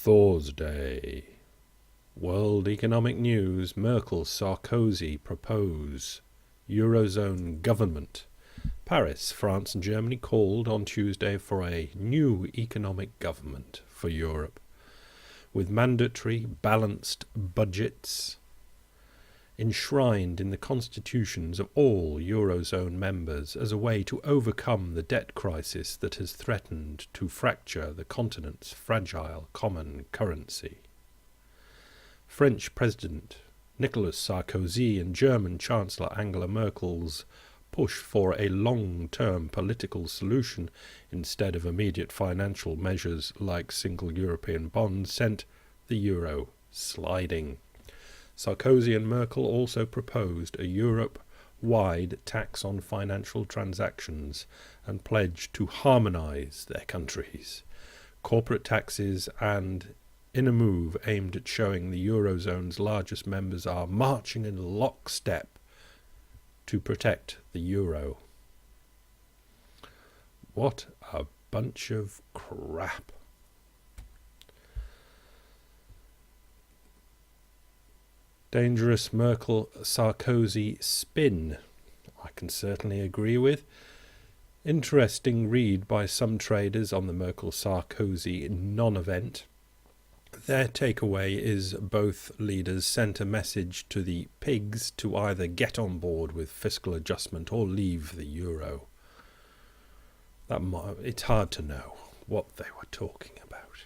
Thursday. World economic news. Merkel, Sarkozy propose Eurozone government. Paris, France and Germany called on Tuesday for a new economic government for Europe, with mandatory balanced budgets enshrined in the constitutions of all Eurozone members as a way to overcome the debt crisis that has threatened to fracture the continent's fragile common currency. French President Nicolas Sarkozy and German Chancellor Angela Merkel's push for a long-term political solution instead of immediate financial measures like single European bonds sent the euro sliding. Sarkozy and Merkel also proposed a Europe-wide tax on financial transactions and pledged to harmonise their countries' corporate taxes, and in a move aimed at showing the Eurozone's largest members are marching in lockstep to protect the euro. What a bunch of crap. Dangerous Merkel-Sarkozy spin, I can certainly agree with. Interesting read by some traders on the Merkel-Sarkozy non-event. Their takeaway is both leaders sent a message to the pigs to either get on board with fiscal adjustment or leave the euro. It's hard to know what they were talking about.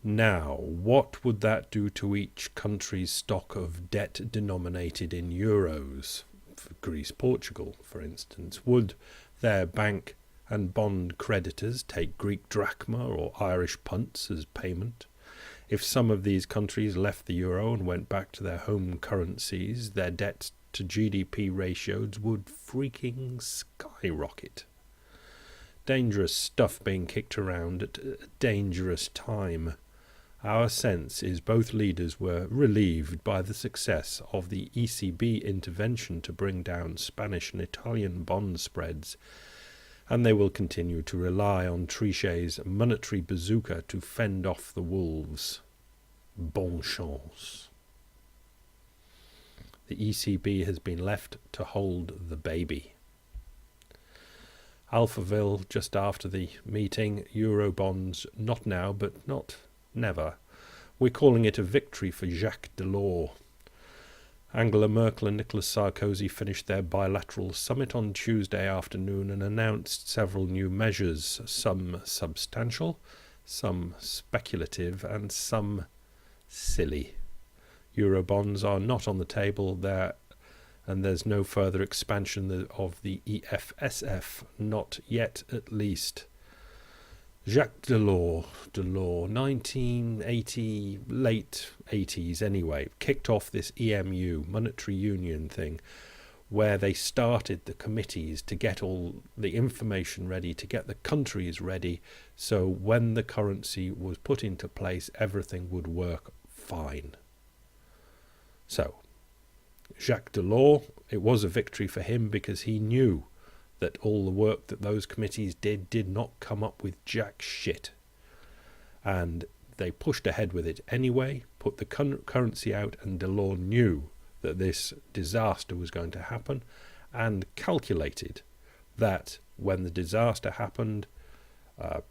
Now, what would that do to each country's stock of debt denominated in euros? For Greece, Portugal, for instance, would their bank and bond creditors take Greek drachma or Irish punts as payment? If some of these countries left the euro and went back to their home currencies, their debt to GDP ratios would freaking skyrocket. Dangerous stuff being kicked around at a dangerous time. Our sense is both leaders were relieved by the success of the ECB intervention to bring down Spanish and Italian bond spreads, and they will continue to rely on Trichet's monetary bazooka to fend off the wolves. Bonne chance. The ECB has been left to hold the baby. Alphaville, just after the meeting, Eurobonds, not now, but not never. We're calling it a victory for Jacques Delors. Angela Merkel and Nicolas Sarkozy finished their bilateral summit on Tuesday afternoon and announced several new measures, some substantial, some speculative, and some silly. Eurobonds are not on the table there, and there's no further expansion of the EFSF, not yet at least. Jacques Delors, 1980, late 80s anyway, kicked off this EMU, monetary union thing, where they started the committees to get all the information ready, to get the countries ready, so when the currency was put into place, everything would work fine. So, Jacques Delors, it was a victory for him because he knew that all the work that those committees did not come up with jack shit. And they pushed ahead with it anyway, put the currency out, and Delors knew that this disaster was going to happen and calculated that when the disaster happened,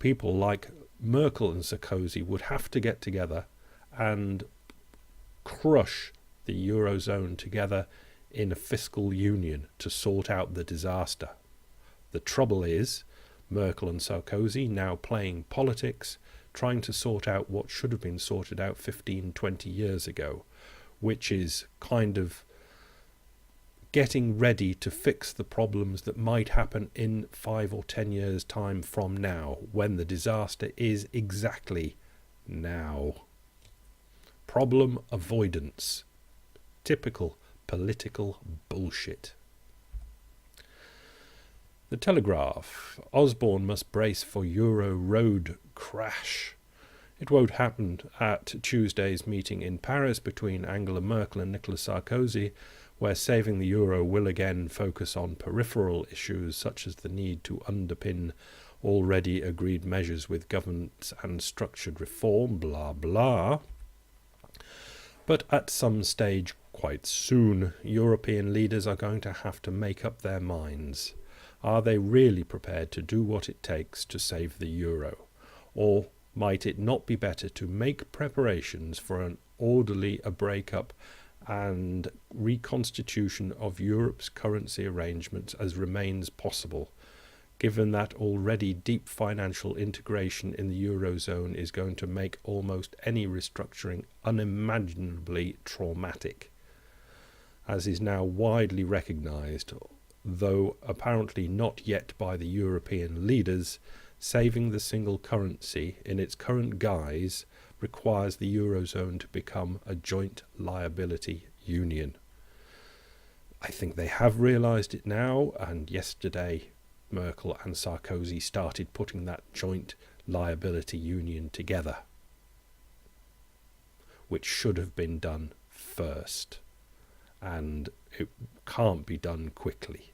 people like Merkel and Sarkozy would have to get together and crush the Eurozone together in a fiscal union to sort out the disaster. The trouble is, Merkel and Sarkozy now playing politics, trying to sort out what should have been sorted out 15, 20 years ago, which is kind of getting ready to fix the problems that might happen in 5 or 10 years' time from now, when the disaster is exactly now. Problem avoidance. Typical political bullshit. The Telegraph. Osborne must brace for Euro road crash. It won't happen at Tuesday's meeting in Paris between Angela Merkel and Nicolas Sarkozy, where saving the euro will again focus on peripheral issues such as the need to underpin already agreed measures with governments and structured reform, blah blah. But at some stage quite soon, European leaders are going to have to make up their minds. Are they really prepared to do what it takes to save the euro? Or might it not be better to make preparations for an orderly breakup and reconstitution of Europe's currency arrangements as remains possible, given that already deep financial integration in the Eurozone is going to make almost any restructuring unimaginably traumatic? As is now widely recognised, though apparently not yet by the European leaders, saving the single currency in its current guise requires the Eurozone to become a joint liability union. I think they have realised it now, and yesterday Merkel and Sarkozy started putting that joint liability union together, which should have been done first, and it can't be done quickly,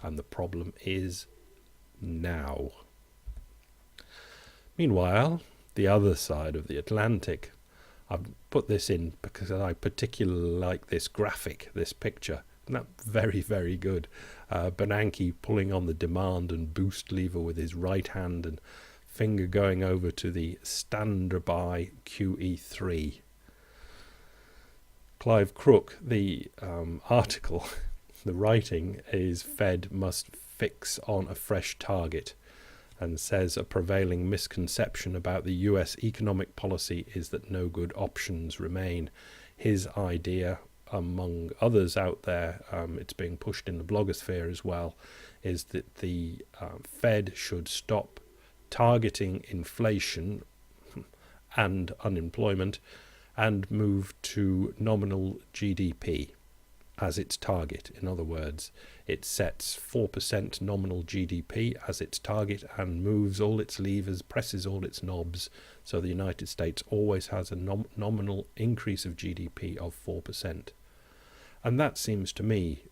and the problem is now. Meanwhile, the other side of the Atlantic, I've put this in because I particularly like this graphic, this picture. Isn't that very, very good? Bernanke pulling on the demand and boost lever with his right hand and finger going over to the standby QE3. Clive Crook, the article, the writing is Fed must fix on a fresh target, and says a prevailing misconception about the US economic policy is that no good options remain. His idea, among others out there, it's being pushed in the blogosphere as well, is that the Fed should stop targeting inflation and unemployment and move to nominal GDP as its target. In other words, it sets 4% nominal GDP as its target and moves all its levers, presses all its knobs, so the United States always has a nominal increase of GDP of 4%. And that seems to me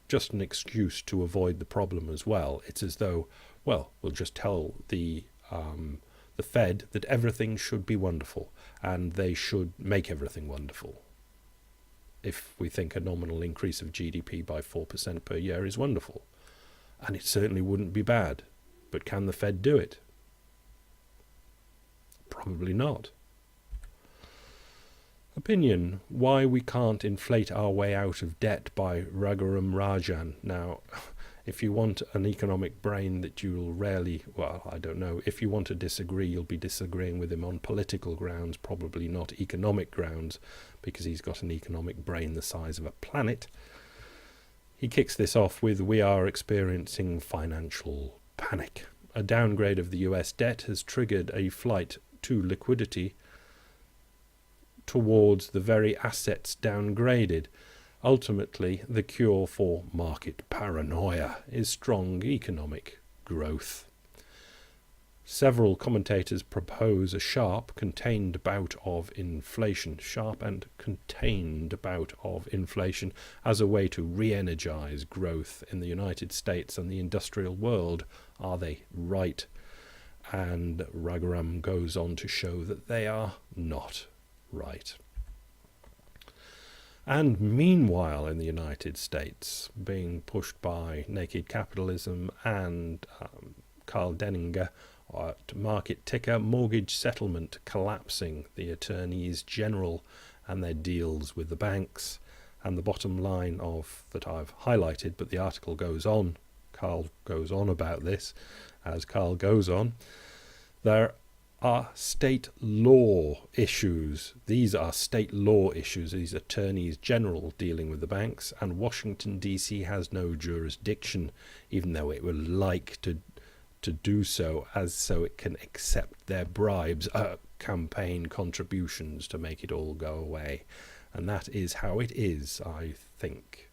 just an excuse to avoid the problem as well. It's as though, well, we'll just tell the Fed that everything should be wonderful and they should make everything wonderful. If we think a nominal increase of GDP by 4% per year is wonderful. And it certainly wouldn't be bad. But can the Fed do it? Probably not. Opinion: why we can't inflate our way out of debt by Raghuram Rajan. Now, if you want an economic brain that you'll rarely, well, I don't know, if you want to disagree, you'll be disagreeing with him on political grounds, probably not economic grounds, because he's got an economic brain the size of a planet. He kicks this off with, we are experiencing financial panic. A downgrade of the US debt has triggered a flight to liquidity towards the very assets downgraded. Ultimately, the cure for market paranoia is strong economic growth. Several commentators propose a sharp and contained bout of inflation as a way to re-energize growth in the United States and the industrial world. Are they right? And Raghuram goes on to show that they are not right. And meanwhile, in the United States, being pushed by naked capitalism and Carl Denninger at market ticker, mortgage settlement collapsing, the attorneys general and their deals with the banks, and the bottom line of that I've highlighted, but the article goes on. Carl goes on about this. As Carl goes on, there are state law issues. These are state law issues, these attorneys general dealing with the banks, and Washington DC has no jurisdiction, even though it would like to do so, as so it can accept their bribes, campaign contributions to make it all go away. And that is how it is. I think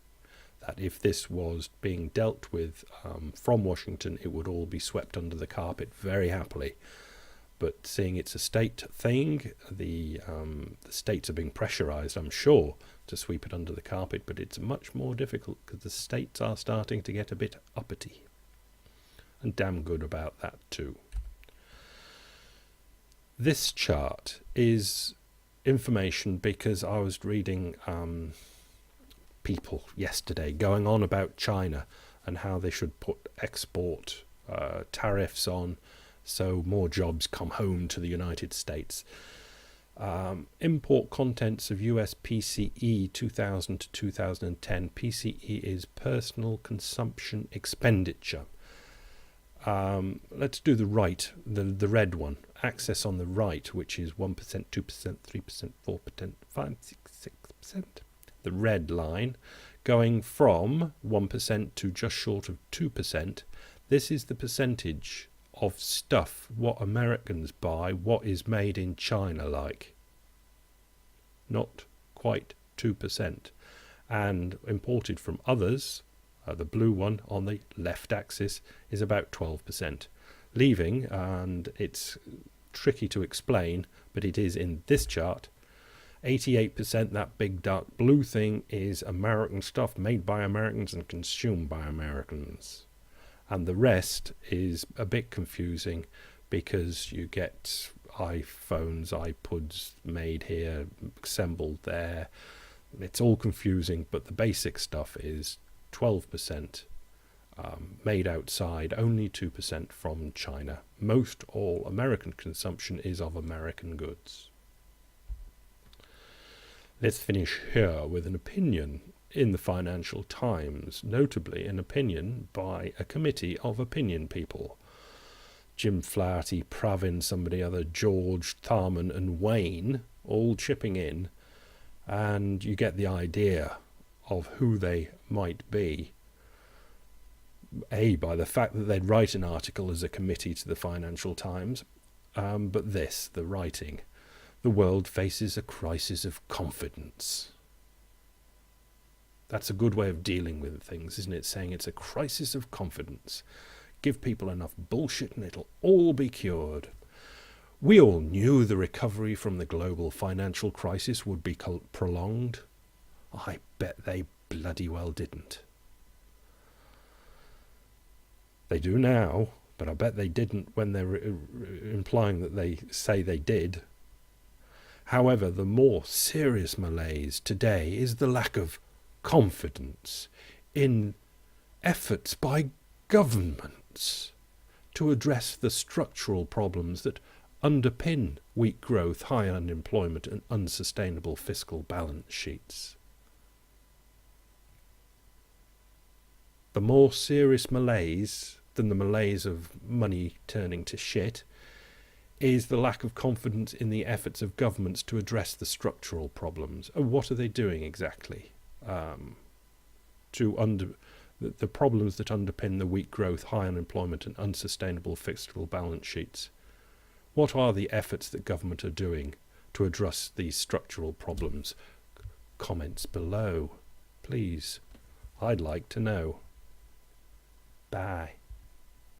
that if this was being dealt with from Washington, it would all be swept under the carpet very happily. But seeing it's a state thing, the states are being pressurized, I'm sure, to sweep it under the carpet, but it's much more difficult because the states are starting to get a bit uppity. and damn good about that too. This chart is information because I was reading people yesterday going on about China and how they should put export tariffs on so more jobs come home to the United States. Import contents of US PCE 2000 to 2010. PCE is personal consumption expenditure. Let's do the red one. Access on the right, which is 1%, 2%, 3%, 4%, 5%, 6%, 6%. The red line, going from 1% to just short of 2%. This is the percentage of stuff, what Americans buy, what is made in China like. Not quite 2%. And imported from others, the blue one on the left axis, is about 12%. Leaving, and it's tricky to explain, but it is in this chart, 88%, that big dark blue thing, is American stuff made by Americans and consumed by Americans. And the rest is a bit confusing because you get iPhones, iPods made here, assembled there. It's all confusing, but the basic stuff is 12% made outside, only 2% from China. Most all American consumption is of American goods. Let's finish here with an opinion in the Financial Times, notably an opinion by a committee of opinion people. Jim Flaherty, Pravin, somebody other, George, Tharman and Wayne all chipping in, and you get the idea of who they might be. By the fact that they'd write an article as a committee to the Financial Times, but the writing. The world faces a crisis of confidence. That's a good way of dealing with things, isn't it? Saying it's a crisis of confidence. Give people enough bullshit and it'll all be cured. We all knew the recovery from the global financial crisis would be prolonged. I bet they bloody well didn't. They do now, but I bet they didn't when they're implying that they say they did. However, the more serious malaise today is the lack of confidence in efforts by governments to address the structural problems that underpin weak growth, high unemployment and unsustainable fiscal balance sheets. The more serious malaise than the malaise of money turning to shit is the lack of confidence in the efforts of governments to address the structural problems. What are they doing exactly the problems that underpin the weak growth, high unemployment and unsustainable fiscal balance sheets? What are the efforts that government are doing to address these structural problems? Comments below, please. I'd like to know. Bye.